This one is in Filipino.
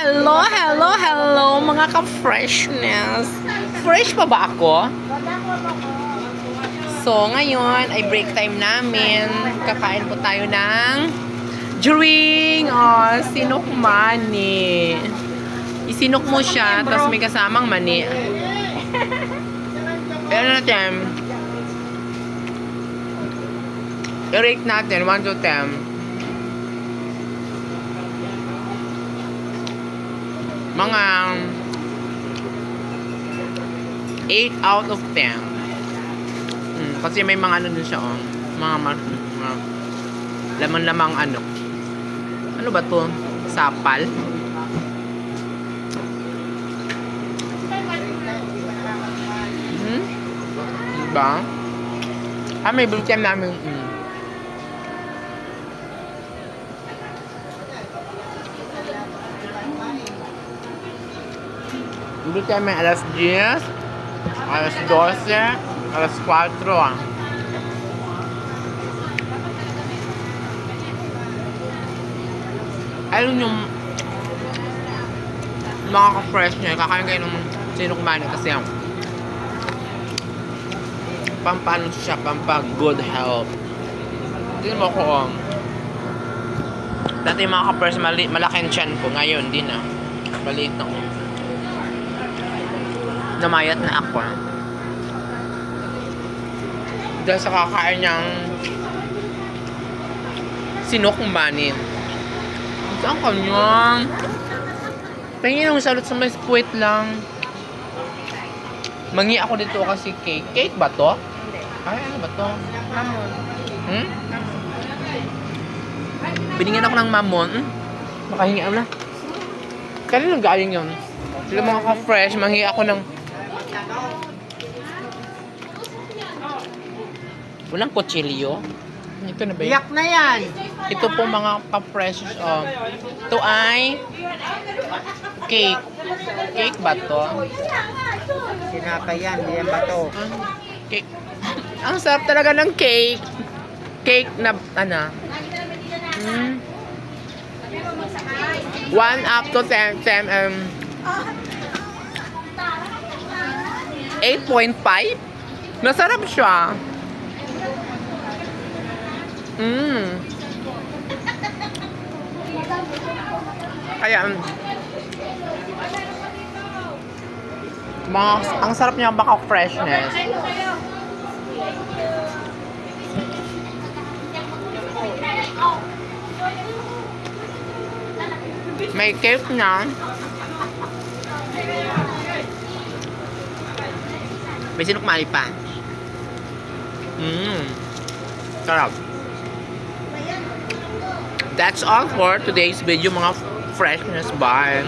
Hello, hello, hello mga ka-freshness. Fresh pa ba ako? So, ngayon ay break time namin. Kakain po tayo ng drink. Oh, sinok mani. Isinok mo siya, tapos may kasamang mani. Ano natin? I-rate natin, 1 to 10. Mga 8 out of 10. Kasi may mga ano dun siya, oh. Mga laman-lamang ano. Ano ba to? Sapal? Diba? May bulkan namin. Dito tayo may alas 10, alas 12, alas 4. Ayun yung mga ka-fresh niya. Kakain kayo ng sinok mani kasi yung pampano siya, pampa-good health. Tignan mo ko. Dati mga ka-fresh, malaking tiyan ko. Ngayon, di na. Maliit na ko. Namayat na ako. Dahil sa kakain niyang sinok mani. Saan ka niyan? Pahingin ng salot sa may spuit lang. Mangi ako dito kasi cake. Cake ba to? Hindi. Ay, ano ba to? Mamon. Binigyan ako ng mamon. Makahingi ako na. Kanino galing yun? Sila mga ka-fresh, mangi ako ng... Walang kutsilyo. Ito na ba yun? Iyak na yan. Ito po mga ka-fresh. Ito ay cake. Cake ba to? Sinapay yan, di yan bato. Cake. Ang sarap talaga ng cake. Cake na, ano? 1 up to 10, 8.5. Masarap siya. Kaya, ang sarap niya baka freshness. May cake na. May sinok mali pa. Sarap. That's all for today's video mga freshness. Bye.